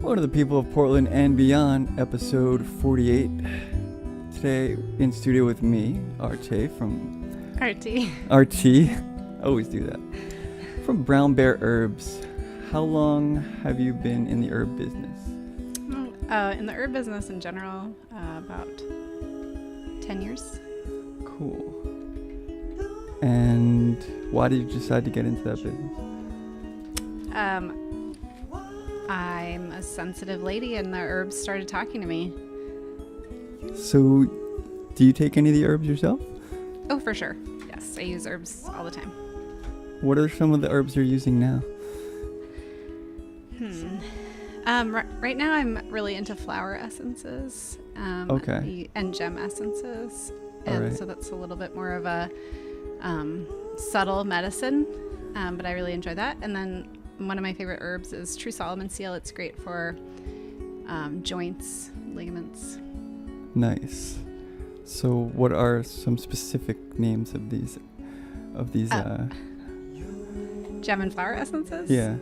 Hello to the people of Portland and beyond, episode 48. Today in studio with me, Arati from... Arati. I always do that. From Brown Bear Herbs. How long have you been in the herb business? In the herb business in general, about 10 years. Cool. And why did you decide to get into that business? I'm a sensitive lady and the herbs started talking to me. So, do you take any of the herbs yourself? Oh, for sure. Yes, I use herbs all the time. What are some of the herbs you're using now? Right now I'm really into flower essences and gem essences. And right. So that's a little bit more of a subtle medicine, but I really enjoy that. And then one of my favorite herbs is True Solomon Seal. It's great for joints, ligaments. Nice. So what are some specific names of these gem and flower essences? Yeah.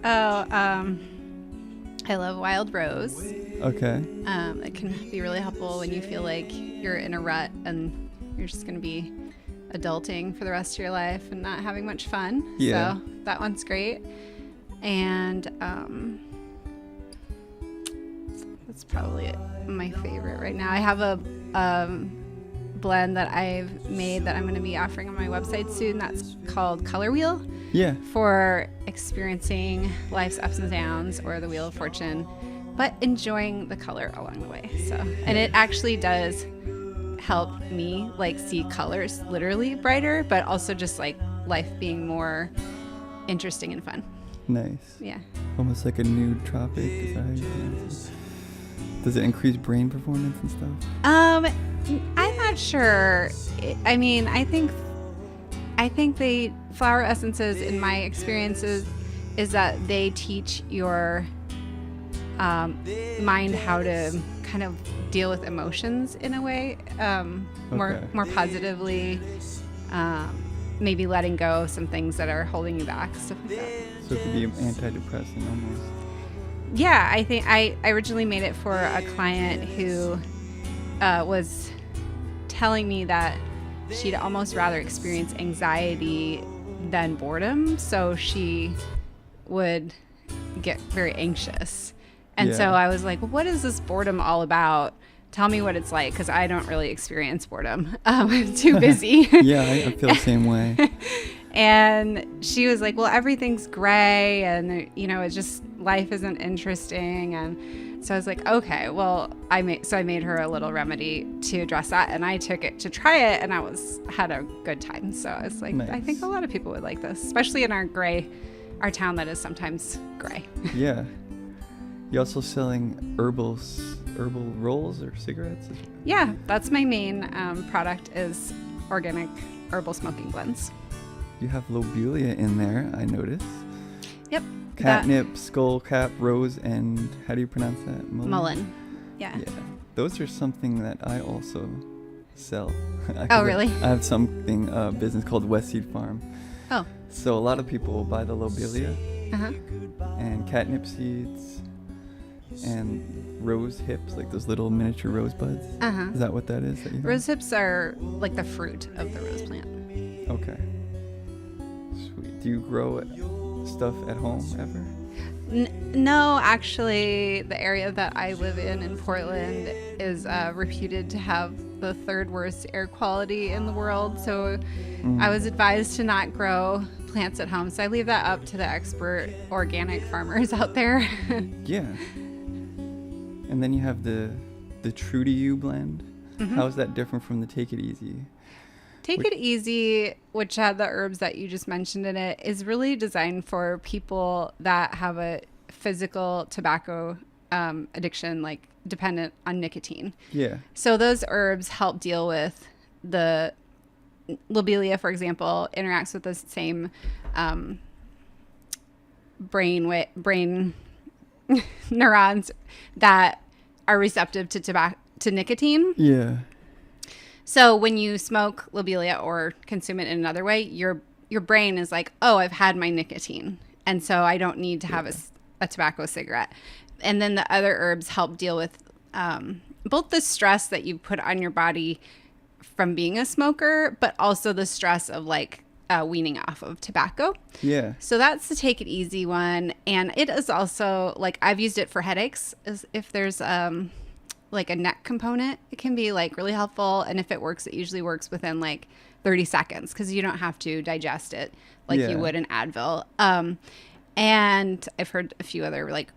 I love wild rose. Okay. It can be really helpful when you feel like you're in a rut and you're just going to be adulting for the rest of your life and not having much fun. Yeah. So that one's great. And that's probably my favorite right now. I have a blend that I've made that I'm going to be offering on my website soon. That's called Color Wheel. Yeah. For experiencing life's ups and downs or the Wheel of Fortune, but enjoying the color along the way. So, and it actually does help me like see colors literally brighter, but also just like life being more interesting and fun. Nice. Yeah. Almost like a nude tropic. Is that how you pronounce it? Does it increase brain performance and stuff? I'm not sure. I mean, I think the flower essences, in my experiences, is that they teach your mind how to kind of deal with emotions in a way, more positively. Maybe letting go of some things that are holding you back, stuff like that. So it could be antidepressant almost. Yeah, I think I originally made it for a client who was telling me that she'd almost rather experience anxiety than boredom, so she would get very anxious. And so I was like, well, what is this boredom all about? Tell me what it's like, because I don't really experience boredom. I'm too busy. Yeah, I feel the same way. And she was like, well, everything's gray and, it's just life isn't interesting. And so I was like, okay, well, I made her a little remedy to address that. And I took it to try it and had a good time. So I was like, nice. I think a lot of people would like this, especially in our town that is sometimes gray. Yeah. You're also selling herbal rolls or cigarettes? Yeah, that's my main product is organic herbal smoking blends. You have lobelia in there, I noticed. Yep. Catnip, skullcap, rose, and how do you pronounce that? Mullein. Yeah. Those are something that I also sell. Oh, really? I have something, business called West Seed Farm. Oh. So a lot of people will buy the lobelia Uh-huh. and catnip seeds and rose hips, like those little miniature rose buds. Uh-huh. Is that what that is? Rose hips are like the fruit of the rose plant. Okay. Sweet. Do you grow stuff at home ever? No, actually, the area that I live in Portland, is reputed to have the third worst air quality in the world. So I was advised to not grow plants at home. So I leave that up to the expert organic farmers out there. Yeah. And then you have the True to You blend. Mm-hmm. How is that different from the Take It Easy? Take It Easy, which had the herbs that you just mentioned in it, is really designed for people that have a physical tobacco addiction, like dependent on nicotine. Yeah. So those herbs help deal with the lobelia, for example, interacts with the same brain neurons that are receptive to nicotine. Yeah. So when you smoke lobelia or consume it in another way, your brain is like, oh, I've had my nicotine, and so I don't need to have a tobacco cigarette. And then the other herbs help deal with both the stress that you put on your body from being a smoker, but also the stress of like weaning off of tobacco. Yeah. So that's the take it easy one. And it is also like, I've used it for headaches. If there's like a neck component, it can be like really helpful. And if it works, it usually works within like 30 seconds because you don't have to digest it like you would an Advil. And I've heard a few other like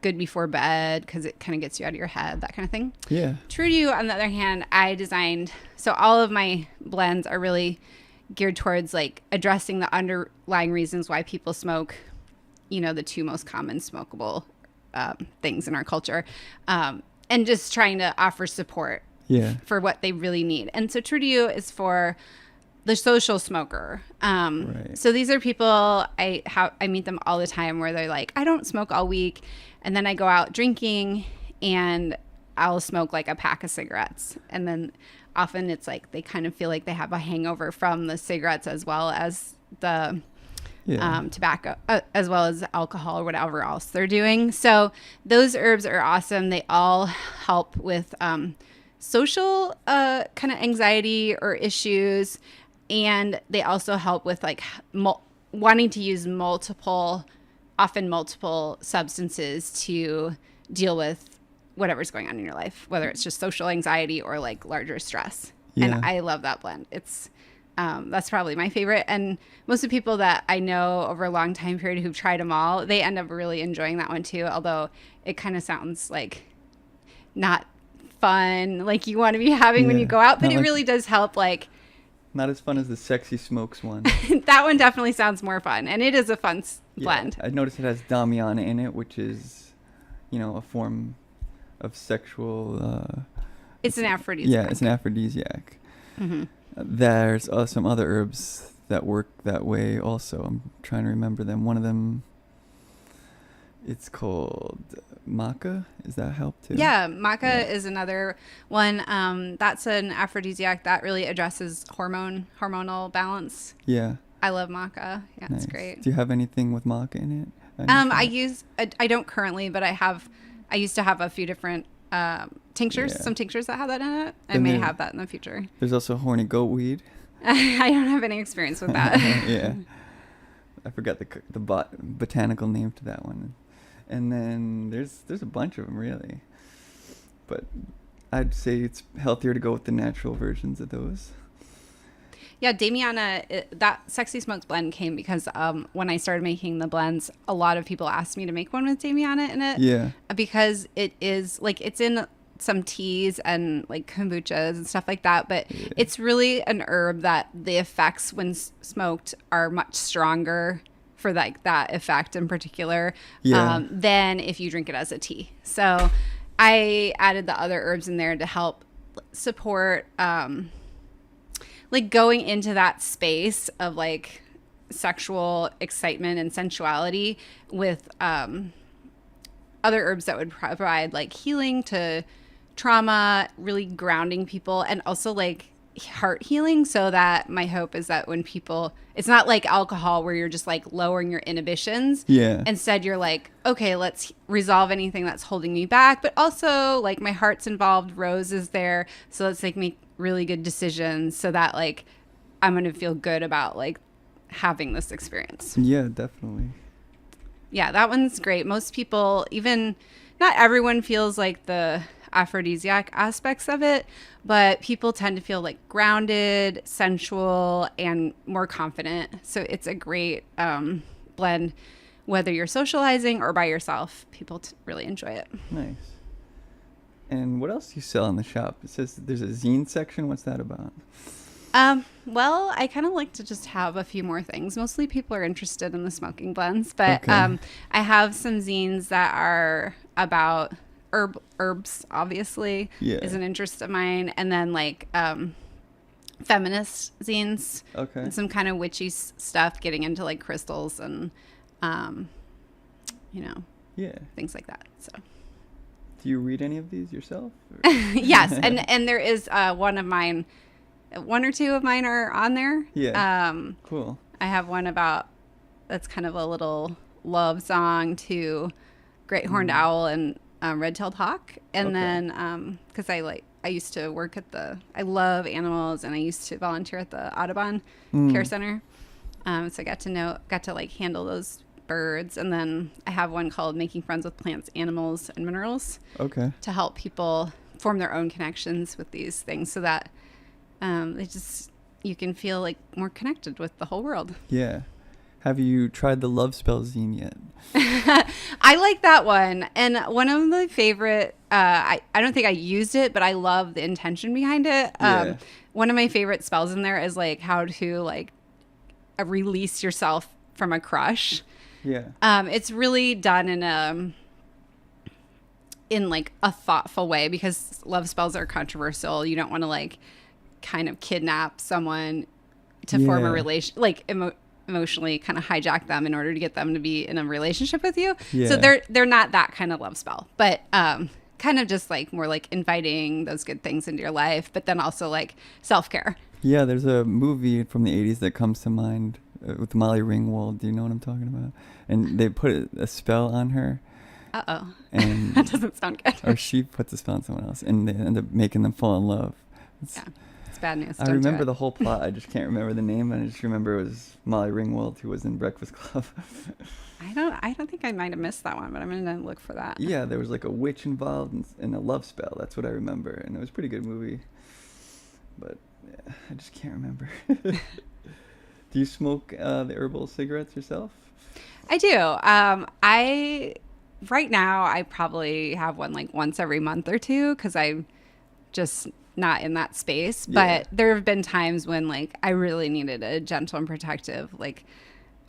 good before bed because it kind of gets you out of your head, that kind of thing. Yeah. True to you, on the other hand, I designed, so all of my blends are really geared towards like addressing the underlying reasons why people smoke, you know, the two most common smokable things in our culture, and just trying to offer support for what they really need. And so True to You is for the social smoker. Right. So these are people, I meet them all the time where they're like, I don't smoke all week. And then I go out drinking and I'll smoke like a pack of cigarettes. And then often it's like they kind of feel like they have a hangover from the cigarettes as well as the tobacco, as well as alcohol or whatever else they're doing. So those herbs are awesome. They all help with social kind of anxiety or issues. And they also help with like wanting to use often multiple substances to deal with whatever's going on in your life, whether it's just social anxiety or like larger stress. Yeah. And I love that blend. It's that's probably my favorite. And most of the people that I know over a long time period who've tried them all, they end up really enjoying that one too. Although it kind of sounds like not fun, like you want to be having when you go out, but it really does help. Like, not as fun as the Sexy Smokes one. That one definitely sounds more fun, and it is a fun blend. I noticed it has Damiana in it, which is, you know, a form of sexual... it's an aphrodisiac. Yeah, it's an aphrodisiac. Mm-hmm. There's some other herbs that work that way also. I'm trying to remember them. One of them, it's called maca. Does that help too? Yeah, maca is another one. That's an aphrodisiac that really addresses hormonal balance. Yeah. I love maca. Yeah, nice. It's great. Do you have anything with maca in it? I don't currently, but I used to have a few different tinctures, some tinctures that have that in it. I may have that in the future. There's also horny goat weed. I don't have any experience with that. Yeah. I forgot the botanical name to that one. And then there's a bunch of them, really. But I'd say it's healthier to go with the natural versions of those. Yeah, Damiana, that Sexy Smokes blend came because when I started making the blends, a lot of people asked me to make one with Damiana in it. Yeah. Because it is, like, it's in some teas and, like, kombuchas and stuff like that. But it's really an herb that the effects when smoked are much stronger for like that effect in particular than if you drink it as a tea. So I added the other herbs in there to help support like going into that space of like sexual excitement and sensuality with other herbs that would provide like healing to trauma, really grounding people, and also like heart healing. So that my hope is that when people, it's not like alcohol where you're just like lowering your inhibitions. Yeah. Instead, you're like, okay, let's resolve anything that's holding me back. But also like my heart's involved. Rose is there. So let's like make really good decisions so that like I'm going to feel good about like having this experience. Yeah, definitely. Yeah, that one's great. Most people, even not everyone feels like the aphrodisiac aspects of it, but people tend to feel like grounded, sensual, and more confident. So it's a great blend, whether you're socializing or by yourself. People really enjoy it. Nice. And what else do you sell in the shop? It says there's a zine section. What's that about? Well, I kind of like to just have a few more things. Mostly people are interested in the smoking blends, but I have some zines that are about herbs, obviously, is an interest of mine, and then like feminist zines, and some kind of witchy stuff, getting into like crystals and things like that. So do you read any of these yourself? Yes, and there is one or two of mine are on there. Cool. I have one about that's kind of a little love song to great horned owl and red-tailed hawk. And then because I used to work at I love animals, and I used to volunteer at the Audubon Care Center. So I got to like handle those birds. And then I have one called Making Friends with Plants, Animals, and Minerals. Okay. To help people form their own connections with these things so that you can feel like more connected with the whole world. Yeah. Have you tried the Love Spell zine yet? I like that one. And one of my favorite, I don't think I used it, but I love the intention behind it. Yeah. One of my favorite spells in there is like how to like release yourself from a crush. Yeah. It's really done in like a thoughtful way, because love spells are controversial. You don't want to like kind of kidnap someone to form a relation, like emotionally kind of hijack them in order to get them to be in a relationship with you. Yeah. So they're not that kind of love spell, but kind of just like more like inviting those good things into your life, but then also like self-care. Yeah, there's a movie from the 80s that comes to mind with Molly Ringwald. Do you know what I'm talking about? And they put a spell on her. Uh-oh. And that doesn't sound good. Or she puts a spell on someone else, and they end up making them fall in love. It's bad news. I remember the whole plot. I just can't remember the name. I just remember it was Molly Ringwald who was in Breakfast Club. I don't think I might have missed that one, but I'm gonna look for that. Yeah, there was like a witch involved in a love spell. That's what I remember, and it was a pretty good movie. But yeah, I just can't remember. Do you smoke the herbal cigarettes yourself? I do. Right now I probably have one like once every month or two, because I'm just not in that space. But there have been times when like I really needed a gentle and protective, like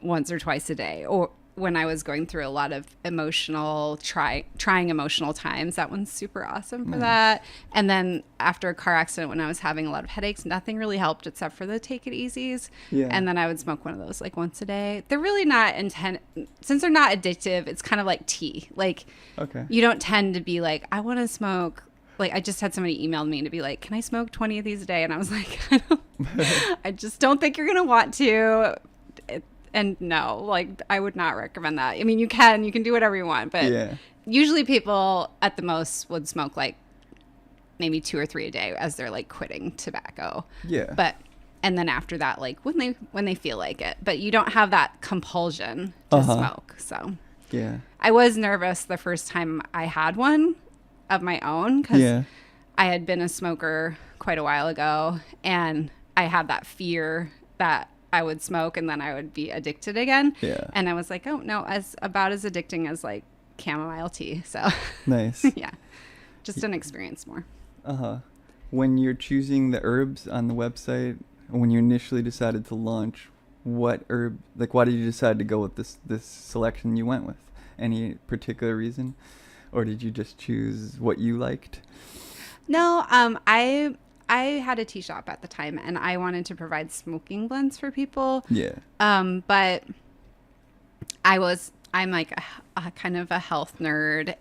once or twice a day, or when I was going through a lot of emotional trying emotional times. That one's super awesome for that. And then after a car accident, when I was having a lot of headaches, nothing really helped except for the take it easies. Yeah. And then I would smoke one of those like once a day. They're really not since they're not addictive, it's kind of like tea. Like you don't tend to be like, I want to smoke. Like I just had somebody emailed me to be like, can I smoke 20 of these a day? And I was like, I just don't think you're going to want to. And no, like I would not recommend that. I mean, you can do whatever you want, but usually people at the most would smoke like maybe 2 or 3 a day as they're like quitting tobacco. Yeah. And then after that, like when they feel like it, but you don't have that compulsion to smoke. So yeah, I was nervous the first time I had one of my own, because I had been a smoker quite a while ago, and I had that fear that I would smoke and then I would be addicted again. Yeah. And I was like, oh no, about as addicting as like chamomile tea. So nice. Yeah. Just an experience more. When you're choosing the herbs on the website, when you initially decided to launch, what herb, like why did you decide to go with this selection you went with? Any particular reason? Or did you just choose what you liked? No, I had a tea shop at the time, and I wanted to provide smoking blends for people. Yeah. But I'm like a kind of a health nerd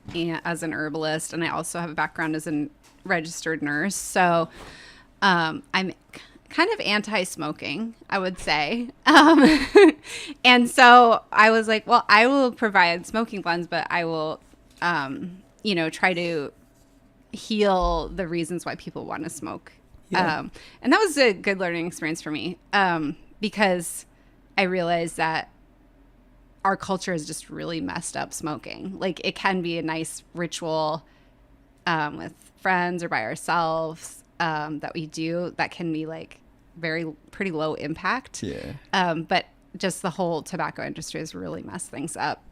as an herbalist, and I also have a background as a registered nurse. So I'm kind of anti-smoking, I would say. And so I was like, well, I will provide smoking blends, but I will, try to heal the reasons why people want to smoke. Yeah. And that was a good learning experience for me, because I realized that our culture is just really messed up smoking. Like it can be a nice ritual with friends or by ourselves that we do that can be like pretty low impact. Yeah. But just the whole tobacco industry has really messed things up.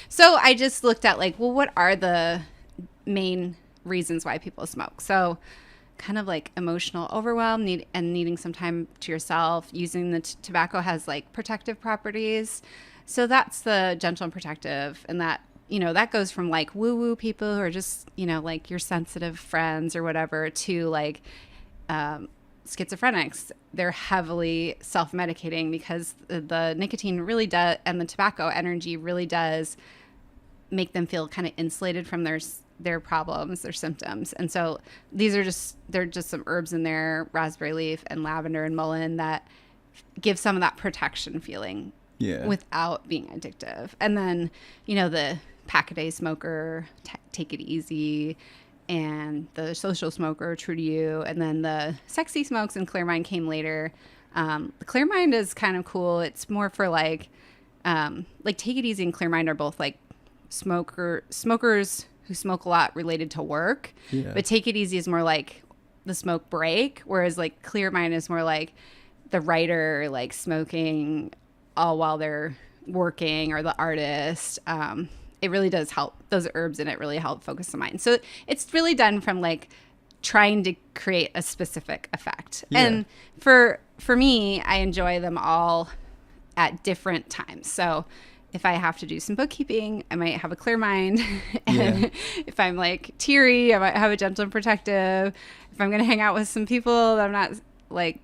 So I just looked at like, well, what are the main reasons why people smoke? So kind of like emotional overwhelm, needing some time to yourself. Using the tobacco has like protective properties. So that's the gentle and protective. And that, that goes from like woo-woo people who are just, like your sensitive friends or whatever, to like schizophrenics. They're heavily self-medicating because the nicotine really does, and the tobacco energy really does make them feel kind of insulated from their problems, their symptoms. And so they're just some herbs in there, raspberry leaf and lavender and mullein, that give some of that protection feeling without being addictive. And then, the pack-a-day smoker, take it easy, and the social smoker, true to you, and then the sexy smokes and clear mind came later. The clear mind is kind of cool. It's more for like take it easy and clear mind are both like smokers who smoke a lot related to work, but take it easy is more like the smoke break, whereas like clear mind is more like the writer like smoking all while they're working, or the artist. It really does help. Those herbs in it really help focus the mind. So it's really done from like trying to create a specific effect. And for me, I enjoy them all at different times. So if I have to do some bookkeeping, I might have a clear mind. And if I'm like teary, I might have a gentle and protective. If I'm going to hang out with some people that I'm not like,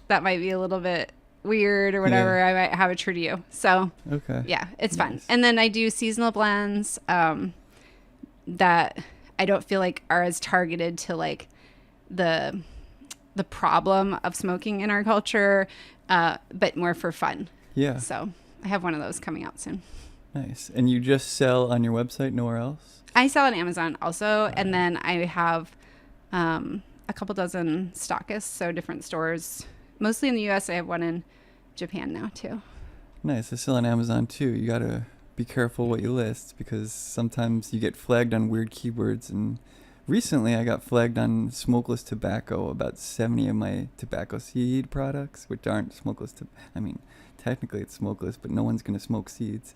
that might be a little bit weird or whatever, I might have a true to you. So it's fun. And then I do seasonal blends that I don't feel like are as targeted to like the problem of smoking in our culture, but more for fun. So I have one of those coming out soon. Nice. And you just sell on your website, nowhere else? I sell on Amazon also, and then I have a couple dozen stockists, so different stores. Mostly in the U.S. I have one in Japan now, too. Nice. I sell on Amazon, too. You got to be careful what you list, because sometimes you get flagged on weird keywords. And recently I got flagged on smokeless tobacco, about 70 of my tobacco seed products, which aren't smokeless. I mean, technically it's smokeless, but no one's going to smoke seeds.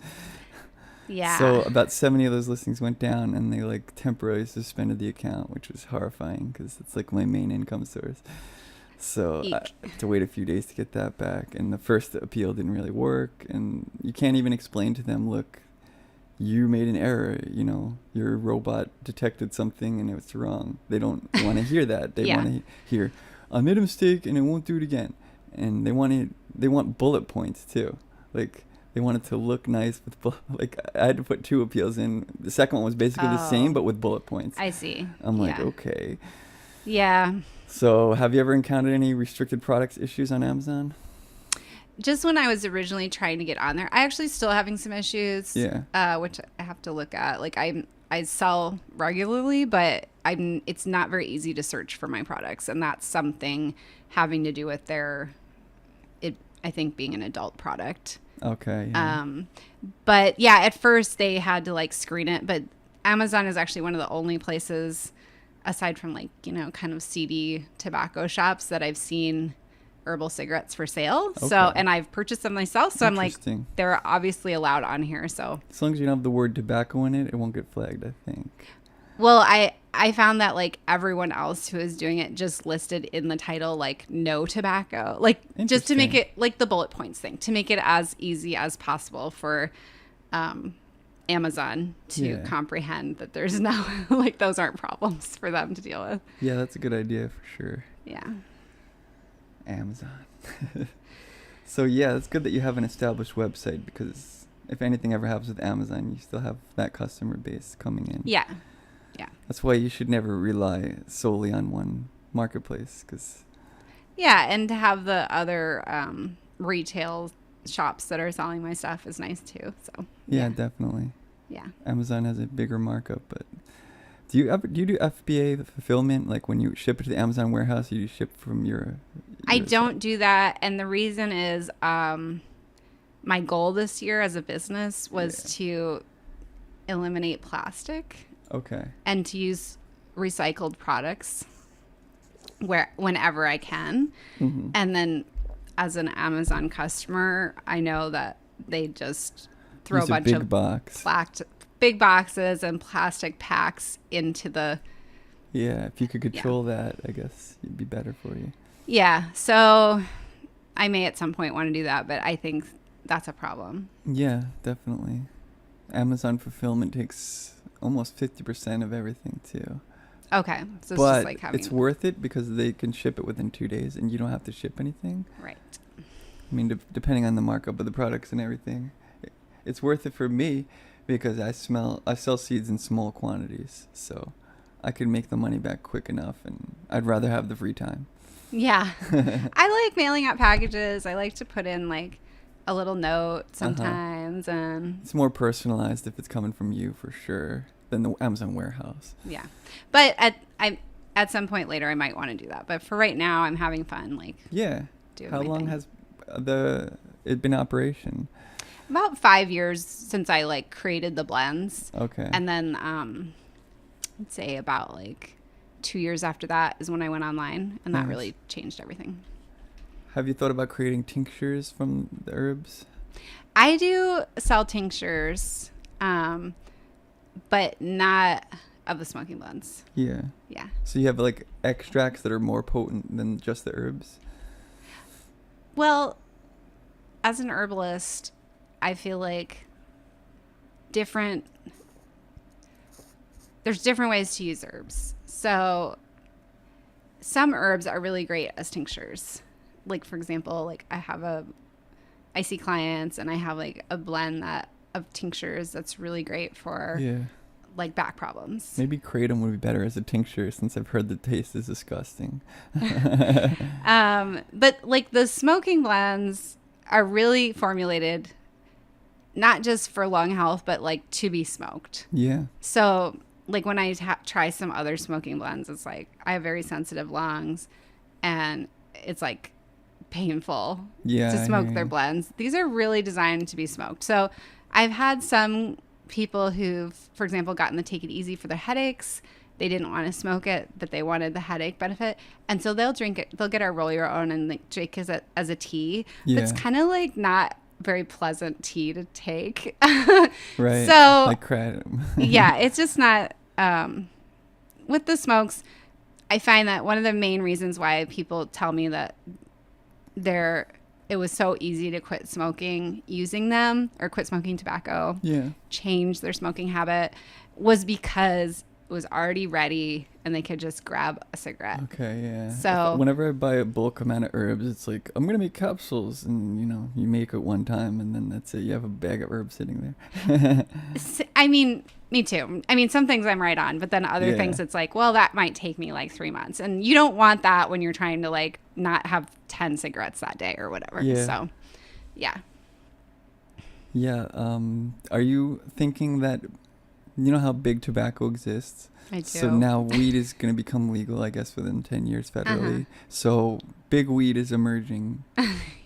Yeah. So about 70 of those listings went down, and they like temporarily suspended the account, which was horrifying because it's like my main income source. So I had to wait a few days to get that back. And the first appeal didn't really work. And you can't even explain to them, look, you made an error. You know, your robot detected something and it's wrong. They don't want to hear that. They want to hear, I made a mistake and it won't do it again. And they want bullet points too. Like they want it to look nice with like I had to put 2 appeals in. The second one was basically the same, but with bullet points. I see. I'm like, okay. Yeah. So have you ever encountered any restricted products issues on Amazon? Just when I was originally trying to get on there, I actually still having some issues, which I have to look at. Like I sell regularly, but it's not very easy to search for my products. And that's something having to do with I think being an adult product. Okay. Yeah. But yeah, at first they had to like screen it, but Amazon is actually one of the only places aside from like, kind of seedy tobacco shops that I've seen herbal cigarettes for sale. Okay. So, and I've purchased them myself. So I'm like, they're obviously allowed on here. So as long as you don't have the word tobacco in it, it won't get flagged, I think. Well, I found that like everyone else who is doing it just listed in the title, like no tobacco, like just to make it like the bullet points thing, to make it as easy as possible for, Amazon to comprehend that there's no like those aren't problems for them to deal with. Yeah, that's a good idea for sure. Yeah. Amazon. So yeah, it's good that you have an established website, because if anything ever happens with Amazon, you still have that customer base coming in. Yeah. Yeah. That's why you should never rely solely on one marketplace, because and to have the other retail shops that are selling my stuff is nice too. So yeah, definitely. Yeah. Amazon has a bigger markup, but do you do FBA, the fulfillment, like when you ship it to the Amazon warehouse, you ship from your I don't do that, and the reason is my goal this year as a business was to eliminate plastic. Okay. And to use recycled products whenever I can. Mm-hmm. And then as an Amazon customer, I know that they just throw a bunch of big boxes and plastic packs into the... Yeah, if you could control that, I guess it'd be better for you. Yeah, so I may at some point want to do that, but I think that's a problem. Yeah, definitely. Amazon fulfillment takes almost 50% of everything too. Okay, so it's but just like having... it's worth it because they can ship it within 2 days and you don't have to ship anything. Right. I mean, depending on the markup of the products and everything, it's worth it for me because I sell seeds in small quantities, so I could make the money back quick enough, and I'd rather have the free time. Yeah. I like mailing out packages. I like to put in like a little note sometimes. And it's more personalized if it's coming from you for sure than the Amazon warehouse. Yeah. But at some point later, I might want to do that. But for right now, I'm having fun. Like, How long has it been in operation? About 5 years since I like created the blends. Okay. And then I'd say about like 2 years after that is when I went online, and that really changed everything. Have you thought about creating tinctures from the herbs? I do sell tinctures, but not of the smoking blends. Yeah. Yeah. So you have like extracts that are more potent than just the herbs? Well, as an herbalist, I feel like there's different ways to use herbs. So some herbs are really great as tinctures. Like, for example, like I see clients and I have like a blend of tinctures that's really great for like back problems. Maybe kratom would be better as a tincture, since I've heard the taste is disgusting. But like the smoking blends are really formulated not just for lung health, but like to be smoked. Yeah. So like when I try some other smoking blends, it's like I have very sensitive lungs, and it's like painful to smoke their blends. These are really designed to be smoked. So I've had some people who've, for example, gotten the Take It Easy for their headaches. They didn't want to smoke it, but they wanted the headache benefit. And so they'll drink it. They'll get our roll your own and like drink it as a tea. Yeah. But it's kind of like not very pleasant tea to take. Right. So like kratom. Yeah, it's just not, with the smokes, I find that one of the main reasons why people tell me that it was so easy to quit smoking using them, or quit smoking tobacco, change their smoking habit, was because it was already ready and they could just grab a cigarette. Okay, yeah. So whenever I buy a bulk amount of herbs, it's like, I'm going to make capsules, and you make it one time and then that's it. You have a bag of herbs sitting there. I mean, me too. I mean, some things I'm right on, but then other things it's like, well, that might take me like 3 months. And you don't want that when you're trying to like not have 10 cigarettes that day or whatever. Yeah. So, yeah. Yeah. Are you thinking that, how big tobacco exists? I do. So now weed is going to become legal, I guess, within 10 years federally. So big weed is emerging.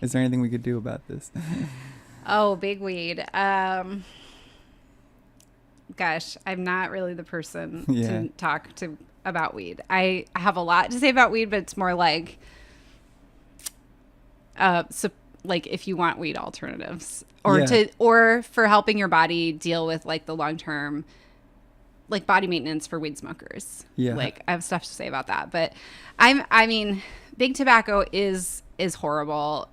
Is there anything we could do about this? Oh, big weed. Gosh, I'm not really the person to talk to about weed. I have a lot to say about weed, but it's more like, like if you want weed alternatives, or for helping your body deal with like the long-term, like body maintenance for weed smokers. Yeah. Like I have stuff to say about that, but I mean, big tobacco is horrible.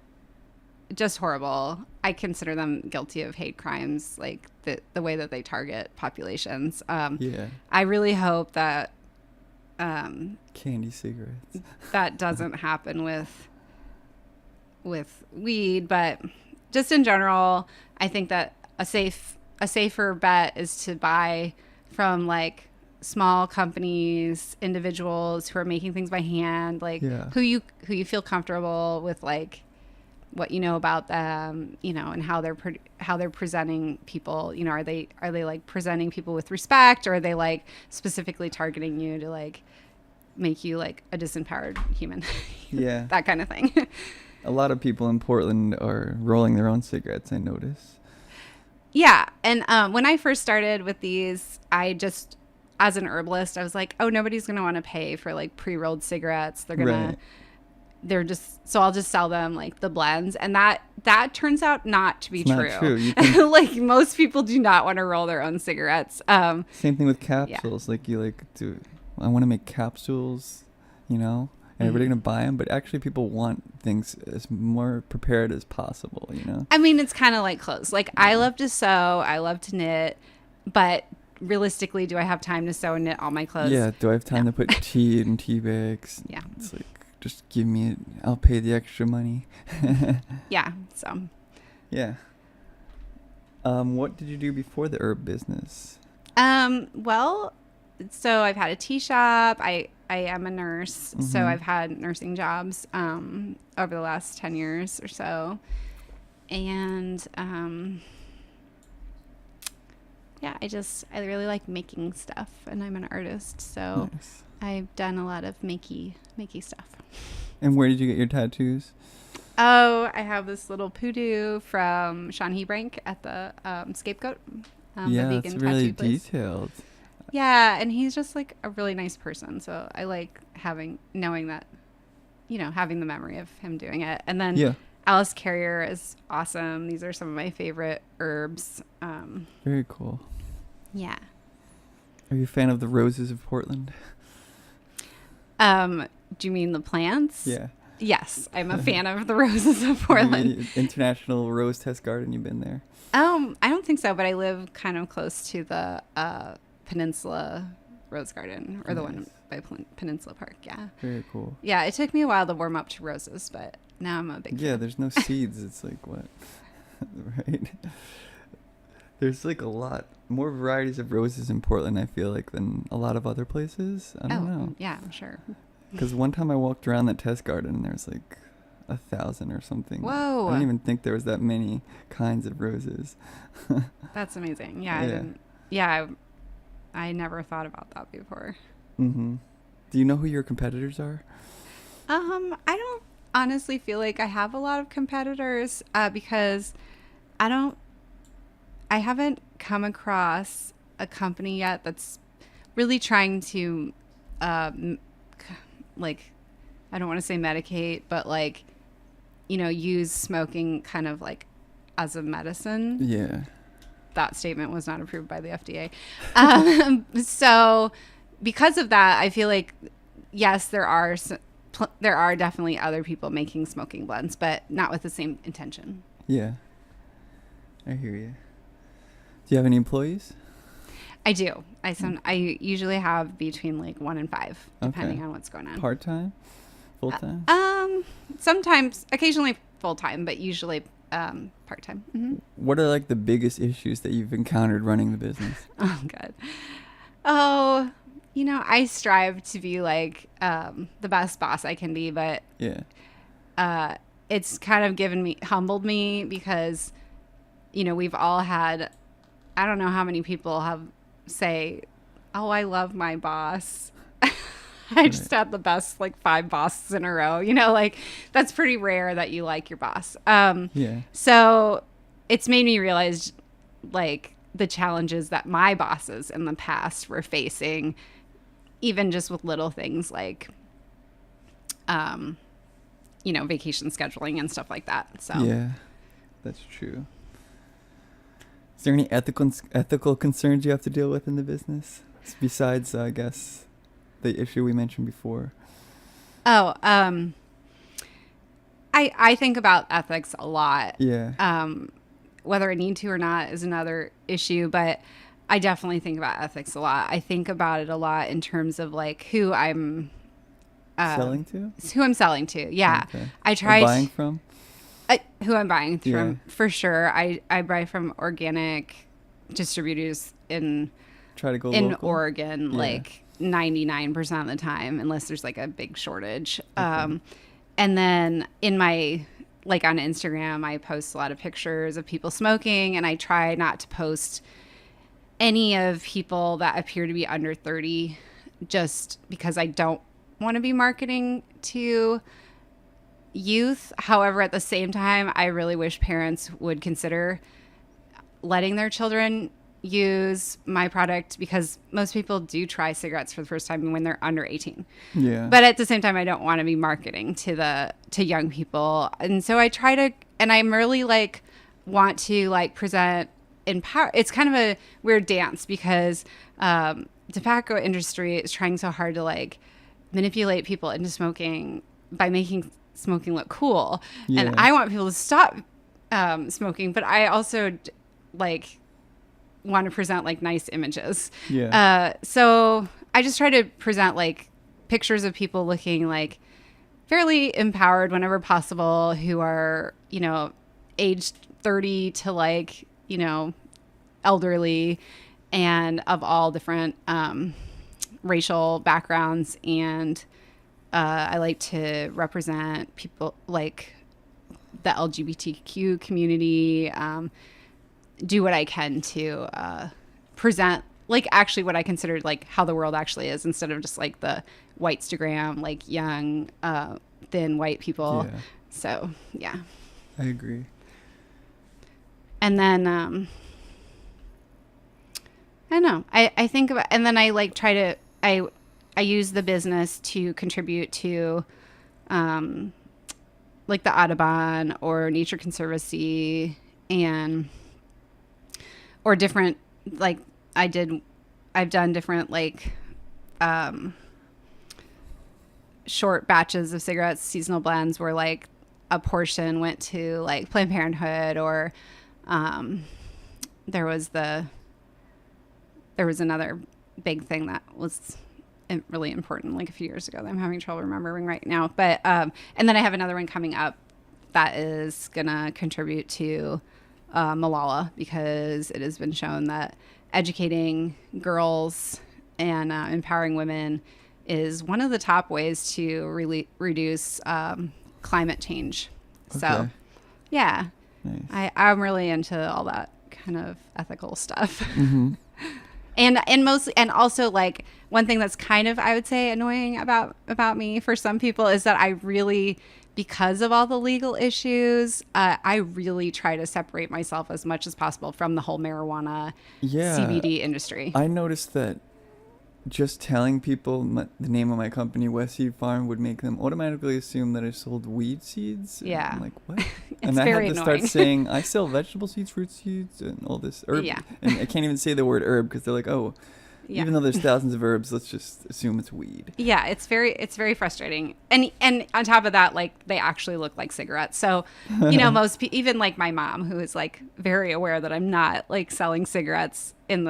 Just horrible. I consider them guilty of hate crimes, like the way that they target populations. I really hope that candy cigarettes that doesn't happen with weed, but just in general, I think that a safer bet is to buy from like small companies, individuals who are making things by hand, like who you feel comfortable with, like what you know about them, and how they're presenting people. Are they like presenting people with respect, or are they like specifically targeting you to like make you like a disempowered human? Yeah. That kind of thing. A lot of people in Portland are rolling their own cigarettes, I notice. Yeah. And when I first started with these, I just, as an herbalist, I was like, oh, nobody's going to want to pay for like pre-rolled cigarettes. So I'll just sell them like the blends. And that turns out not to be true. Not true. Like most people do not want to roll their own cigarettes. Same thing with capsules. Like I want to make capsules, and everybody's going to buy them. But actually people want things as more prepared as possible, I mean, it's kind of like clothes. Like I love to sew. I love to knit. But realistically, do I have time to sew and knit all my clothes? Yeah. Do I have time to put tea in tea bags? Yeah. It's like, just give me it. I'll pay the extra money. Yeah. So. Yeah. What did you do before the herb business? Well, so I've had a tea shop. I am a nurse, so I've had nursing jobs over the last 10 years or so. And yeah, I really like making stuff, and I'm an artist, so nice. I've done a lot of makey stuff. And where did you get your tattoos? Oh, I have this little poodoo from Sean Hebrank at the Scapegoat. Yeah, the vegan it's really detailed. Yeah, and he's just like a really nice person, so I like knowing that, having the memory of him doing it. And then Alice Carrier is awesome. These are some of my favorite herbs. Very cool. Yeah. Are you a fan of the roses of Portland? Do you mean the plants? Yeah. Yes, I'm a fan of the roses of Portland. International Rose Test Garden, you've been there? I don't think so, but I live kind of close to the Peninsula Rose Garden, or the one by Peninsula Park. Yeah. Very cool. Yeah, it took me a while to warm up to roses, but now I'm a big fan. There's no seeds. It's like what? Right? There's like a lot more varieties of roses in Portland, I feel like, than a lot of other places. I don't know. Yeah, I'm sure. Because one time I walked around that test garden and there's like 1,000 or something. Whoa. I didn't even think there was that many kinds of roses. That's amazing. Yeah, I never thought about that before. Mm-hmm. Do you know who your competitors are? I don't honestly feel like I have a lot of competitors because I haven't come across a company yet that's really trying to like, I don't want to say medicate, but like, use smoking kind of like as a medicine. Yeah. That statement was not approved by the FDA. So because of that, I feel like, yes, there are definitely other people making smoking blends, but not with the same intention. Yeah. I hear you. Do you have any employees? I do. I usually have between like 1 and 5, depending on what's going on. Part-time? Full-time? Sometimes, occasionally full-time, but usually part-time. Mm-hmm. What are like the biggest issues that you've encountered running the business? Oh, God. Oh, I strive to be like the best boss I can be, but it's kind of humbled me because, we've all had, I don't know how many people have say, oh, I love my boss. I just had the best like 5 bosses in a row, like that's pretty rare that you like your boss. So it's made me realize like the challenges that my bosses in the past were facing, even just with little things like, vacation scheduling and stuff like that. So yeah, that's true. Is there any ethical concerns you have to deal with in the business besides, I guess, the issue we mentioned before? Oh, I think about ethics a lot. Yeah. Whether I need to or not is another issue, but I definitely think about ethics a lot. I think about it a lot in terms of like who I'm selling to. Who I'm selling to. Yeah. Okay. I try buying from. Who I'm buying from, for sure. I buy from organic distributors in local? Oregon, like 99% of the time, unless there's like a big shortage. Okay. And then on Instagram, I post a lot of pictures of people smoking, and I try not to post any of people that appear to be under 30, just because I don't want to be marketing to youth. However, at the same time, I really wish parents would consider letting their children use my product, because most people do try cigarettes for the first time when they're under 18. Yeah. But at the same time, I don't want to be marketing to young people. And so I try to, and I'm really like want to like present empower. It's kind of a weird dance because tobacco industry is trying so hard to like manipulate people into smoking by making smoking look cool. Yeah. And I want people to stop smoking, but I also like want to present like nice images. Yeah. So I just try to present like pictures of people looking like fairly empowered whenever possible, who are, aged 30 to like, elderly, and of all different racial backgrounds. And I like to represent people like the LGBTQ community, do what I can to present like actually what I consider like how the world actually is, instead of just like the whitestagram, like young, thin white people. Yeah. So yeah, I agree. And then I don't know. I think about, and then I like try to I use the business to contribute to like the Audubon or Nature Conservancy and or different like I've done different like short batches of cigarettes, seasonal blends where like a portion went to like Planned Parenthood, or there was another big thing that was really important like a few years ago that I'm having trouble remembering right now. But and then I have another one coming up that is gonna contribute to Malala, because it has been shown that educating girls and empowering women is one of the top ways to really reduce climate change. Okay. So yeah, nice. I'm really into all that kind of ethical stuff. Mm-hmm. And mostly, and also like one thing that's kind of, I would say, annoying about me for some people is that I really, because of all the legal issues, I really try to separate myself as much as possible from the whole marijuana CBD industry. I noticed that just telling people the name of my company, West Seed Farm, would make them automatically assume that I sold weed seeds. Yeah. I'm like, what? And I very had to annoying. start saying, I sell vegetable seeds, fruit seeds, and all this herb. Yeah. And I can't even say the word herb because they're like, oh, yeah. Even though there's thousands of herbs, let's just assume it's weed. Yeah, it's very frustrating. And on top of that, like they actually look like cigarettes. So, you know, even like my mom, who is like very aware that I'm not like selling cigarettes in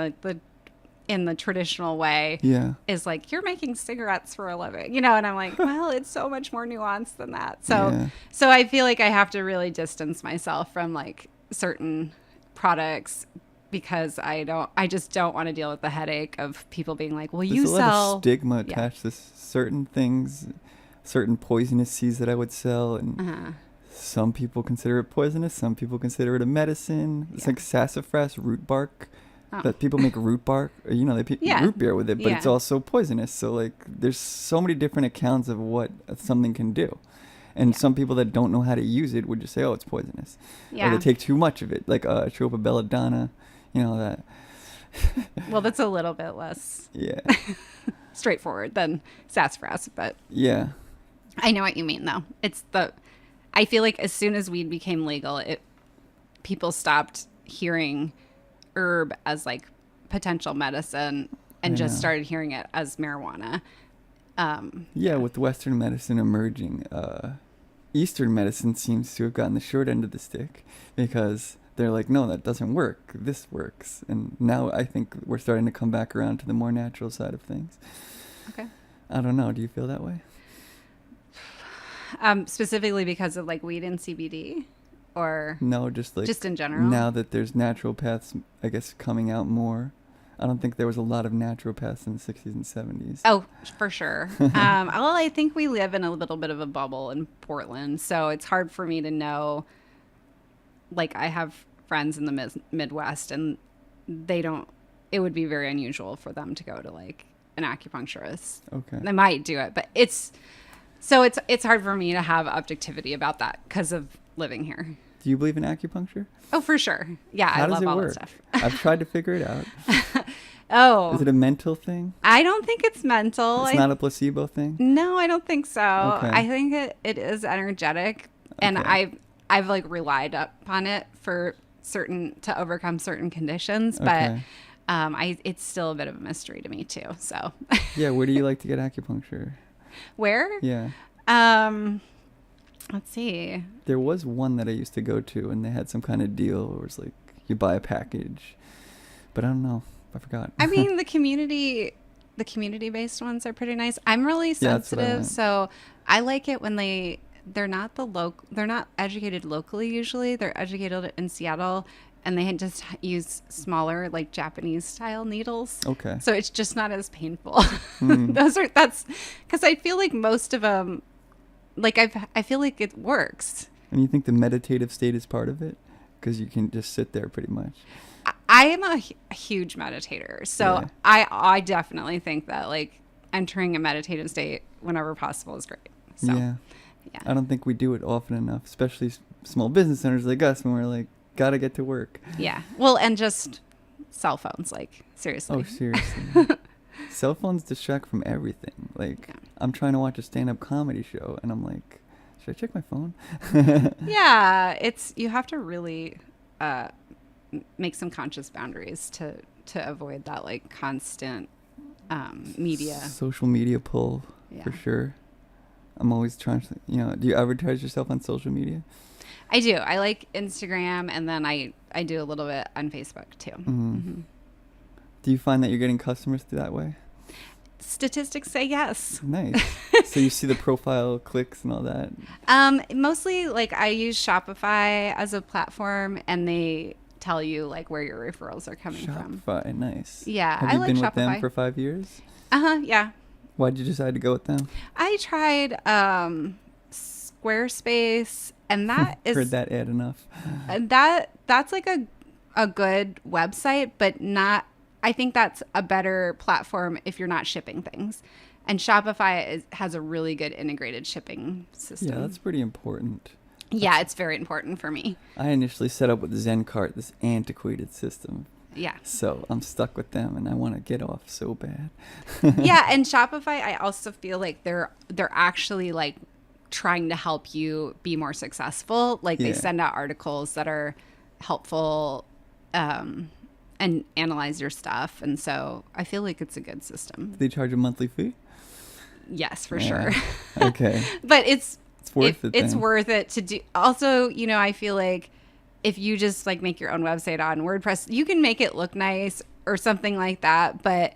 the traditional way, is like, you're making cigarettes for a living, you know? And I'm like, well, it's so much more nuanced than that. So, so I feel like I have to really distance myself from like certain products, because I just don't want to deal with the headache of people being like, well, there's a lot of stigma attached to certain things, certain poisonous seeds that I would sell. And some people consider it poisonous. Some people consider it a medicine. It's like sassafras root bark. That people make root bark, or, you know, they root beer with it, but it's also poisonous. So like there's so many different accounts of what something can do. And some people that don't know how to use it would just say, oh, it's poisonous. Or they take too much of it, like Tropa belladonna, you know, that. Well, that's a little bit less straightforward than sassafras, but yeah, I know what you mean though. I feel like as soon as weed became legal, people stopped hearing herb as like potential medicine and just started hearing it as marijuana. With Western medicine emerging, Eastern medicine seems to have gotten the short end of the stick, because they're like, no, that doesn't work. This works. And now I think we're starting to come back around to the more natural side of things. Okay. I don't know. Do you feel that way? Specifically because of like weed and CBD? Or no, just in general. Now that there's naturopaths, I guess, coming out more. I don't think there was a lot of naturopaths in the 60s and 70s. Oh, for sure. Well, I think we live in a little bit of a bubble in Portland, so it's hard for me to know. Like, I have friends in the Midwest, and they don't. It would be very unusual for them to go to like an acupuncturist. Okay, they might do it, but it's hard for me to have objectivity about that because of living here. Do you believe in acupuncture? Oh, for sure. Yeah, I love all that stuff. I've tried to figure it out. Oh. Is it a mental thing? I don't think it's mental. It's not a placebo thing? No, I don't think so. Okay. I think it is energetic. Okay. And I've like relied upon it to overcome certain conditions, but it's still a bit of a mystery to me too. So yeah, where do you like to get acupuncture? Where? Yeah. Let's see. There was one that I used to go to, and they had some kind of deal where it's like you buy a package, but I don't know. I forgot. I mean, the community-based ones are pretty nice. I'm really sensitive, so I like it when they're not educated locally. Usually, they're educated in Seattle, and they just use smaller, like Japanese style needles. Okay. So it's just not as painful. That's because I feel like most of them. Like I feel like it works. And you think the meditative state is part of it? Because you can just sit there pretty much. I am a huge meditator. So I definitely think that like entering a meditative state whenever possible is great. So, yeah. I don't think we do it often enough, especially small business owners like us when we're like, gotta get to work. Yeah. Well, and just cell phones, like, seriously. Oh, seriously. Cell phones distract from everything. Like, I'm trying to watch a stand-up comedy show, and I'm like, should I check my phone? Yeah. You have to really make some conscious boundaries to avoid that, like, constant media. Social media pull, for sure. I'm always trying to, do you advertise yourself on social media? I do. I like Instagram, and then I do a little bit on Facebook too. Mm-hmm. Mm-hmm. Do you find that you're getting customers through that way? Statistics say yes. Nice. So you see the profile clicks and all that? Mostly, like, I use Shopify as a platform, and they tell you like where your referrals are coming from. Shopify, nice. Yeah, Have you been with them for 5 years? Yeah. Why'd you decide to go with them? I tried Squarespace, and that is heard that ad enough. That's like a good website, but not. I think that's a better platform if you're not shipping things. And Shopify has a really good integrated shipping system. Yeah, that's pretty important. Yeah, it's very important for me. I initially set up with ZenCart, this antiquated system. Yeah. So I'm stuck with them, and I want to get off so bad. Yeah, and Shopify, I also feel like they're actually like trying to help you be more successful. Like they send out articles that are helpful and analyze your stuff, and so I feel like it's a good system. Do they charge a monthly fee? Yes, for sure. Okay. But it's worth it. It's worth it to do. Also, I feel like if you just like make your own website on WordPress, you can make it look nice or something like that, but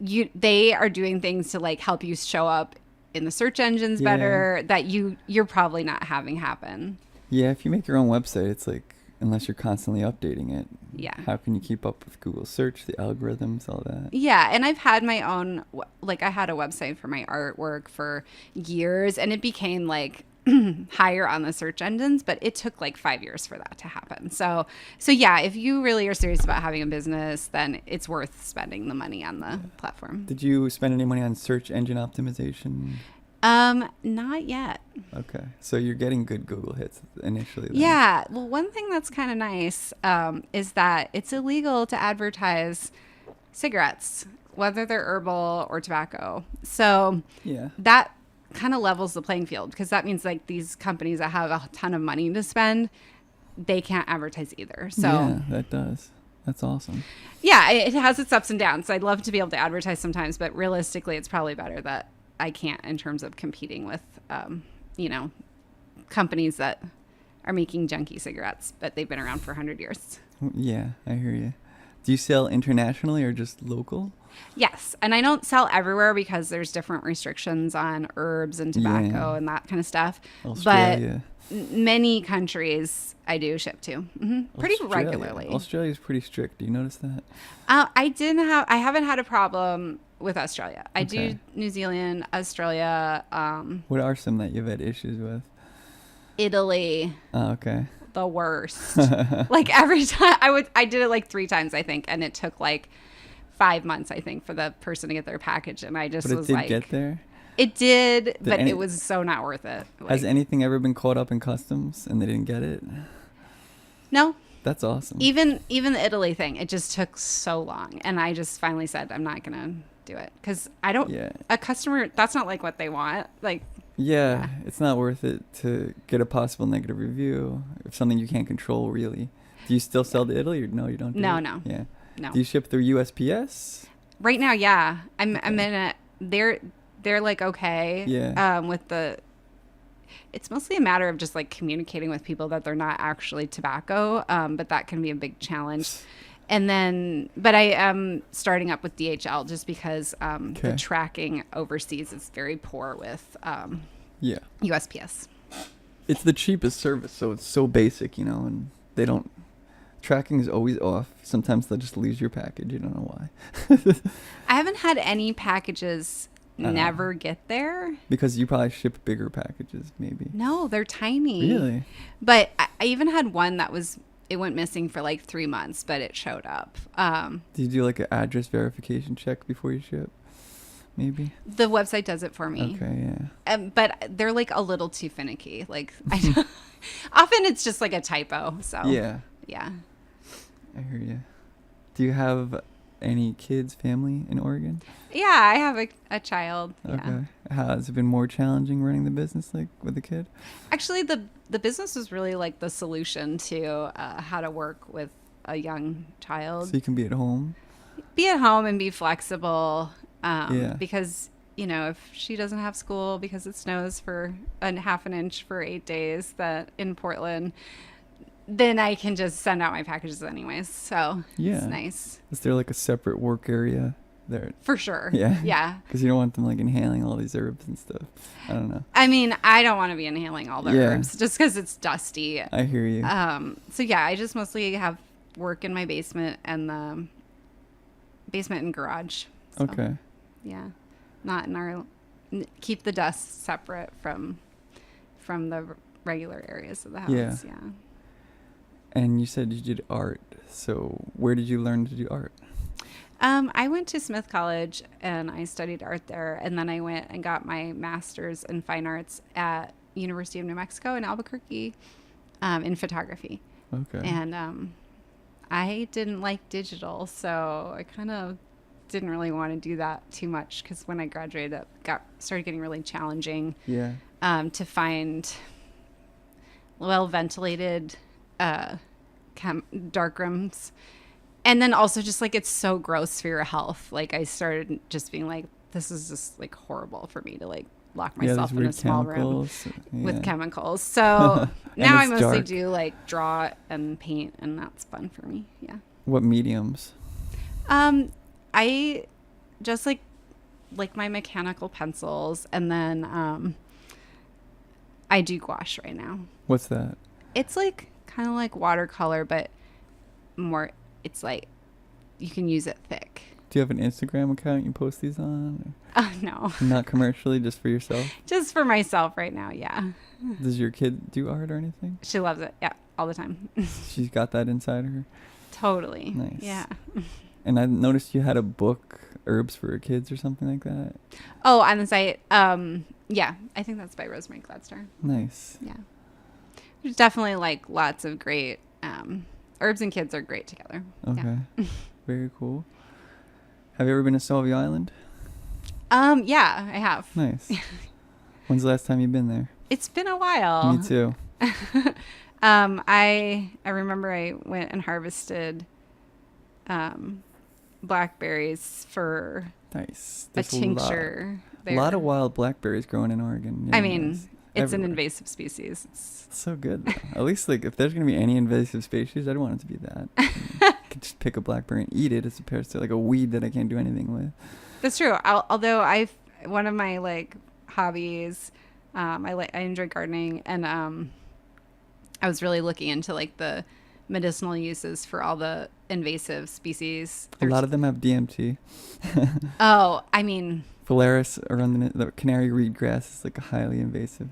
they are doing things to like help you show up in the search engines better that you're probably not having happen. Yeah, if you make your own website, it's like, unless you're constantly updating it, how can you keep up with Google search, the algorithms, all that? Yeah, and I've had my own, like I had a website for my artwork for years, and it became like higher on the search engines, but it took like 5 years for that to happen. So yeah, if you really are serious about having a business, then it's worth spending the money on the platform. Did you spend any money on search engine optimization? Not yet. Okay. So you're getting good Google hits initially then. Yeah. Well, one thing that's kind of nice is that it's illegal to advertise cigarettes, whether they're herbal or tobacco. So that kind of levels the playing field, because that means like these companies that have a ton of money to spend, they can't advertise either. So yeah, that does. That's awesome. Yeah, it has its ups and downs. I'd love to be able to advertise sometimes, but realistically, it's probably better that I can't in terms of competing with, companies that are making junky cigarettes, but they've been around for 100 years. Yeah, I hear you. Do you sell internationally or just local? Yes. And I don't sell everywhere because there's different restrictions on herbs and tobacco and that kind of stuff. Australia. But many countries I do ship to pretty regularly. Australia's pretty strict. Do you notice that? I haven't had a problem with Australia. I do New Zealand, Australia. What are some that you've had issues with? Italy. Oh, okay. The worst. Like every time I did it like 3 times, I think, and it took like 5 months, I think, for the person to get their package, and I just was like, get there? It did, but it was so not worth it. Like, has anything ever been caught up in customs and they didn't get it? No. That's awesome. Even the Italy thing, it just took so long, and I just finally said I'm not gonna do it because I don't. Yeah. A customer, that's not like what they want. Like. Yeah, it's not worth it to get a possible negative review of something you can't control, really. Do you still sell to Italy, or no, you don't? No. Yeah. No. Do you ship through USPS? Right now, yeah. I'm in a. They're like okay. Yeah. With the. It's mostly a matter of just like communicating with people that they're not actually tobacco, but that can be a big challenge. And then, but I am starting up with DHL just because the tracking overseas is very poor with USPS. It's the cheapest service, so it's so basic, and they don't. Tracking is always off. Sometimes they'll just lose your package. You don't know why. I haven't had any packages never get there. Because you probably ship bigger packages, maybe. No, they're tiny. Really? But I even had one that it went missing for like 3 months, but it showed up. Do you do like an address verification check before you ship? Maybe the website does it for me. Okay, yeah. But they're like a little too finicky. Like often it's just like a typo. So yeah. I hear you. Do you have any kids, family in Oregon? Yeah, I have a child. Okay. Yeah. Has it been more challenging running the business like with a kid? Actually, the business was really like the solution to how to work with a young child. So you can be at home. Be at home and be flexible. Yeah. Because, if she doesn't have school because it snows for half an inch for 8 days in Portland, then I can just send out my packages anyways. So it's nice. Is there like a separate work area there? For sure. Yeah. Yeah. Because you don't want them like inhaling all these herbs and stuff. I don't know. I mean, I don't want to be inhaling all the herbs just because it's dusty. I hear you. So yeah, I just mostly have work in my basement and the basement and garage. So. Okay. Yeah, not in our keep the dust separate from the regular areas of the house. Yeah. And you said you did art. So where did you learn to do art? I went to Smith College and I studied art there, and then I went and got my master's in fine arts at University of New Mexico in Albuquerque in photography. Okay. And I didn't like digital, so I kind of didn't really want to do that too much because when I graduated, it started getting really challenging. Yeah. To find well ventilated dark rooms, and then also just like it's so gross for your health. Like I started just being like, this is just like horrible for me to like lock myself in a small room with chemicals. So now I mostly do like draw and paint, and that's fun for me. Yeah. What mediums? I just like my mechanical pencils, and then I do gouache right now. What's that? It's like kind of like watercolor, but more. It's like you can use it thick. Do you have an Instagram account you post these on? No. Not commercially, just for yourself? Just for myself right now, yeah. Does your kid do art or anything? She loves it, yeah, all the time. She's got that inside her? Totally. Nice. Yeah. And I noticed you had a book, Herbs for Kids or something like that. Oh, on the site. Yeah, I think that's by Rosemary Gladstar. Nice. Yeah. There's definitely like lots of great herbs and kids are great together. Okay. Yeah. Very cool. Have you ever been to Salvia Island? Yeah, I have. Nice. When's the last time you've been there? It's been a while. Me too. I remember I went and harvested blackberries for nice. a tincture. A lot of wild blackberries growing in Oregon. I mean, it's an invasive species. It's so good, though. At least, like, if there's going to be any invasive species, I'd want it to be that. I could just pick a blackberry and eat it as opposed to, like, a weed that I can't do anything with. That's true. Although one of my, like, hobbies, I enjoy gardening, and I was really looking into, like, the medicinal uses for all the invasive species. A lot of them have DMT. Oh, I mean... Phalaris around the canary reed grass is like a highly invasive.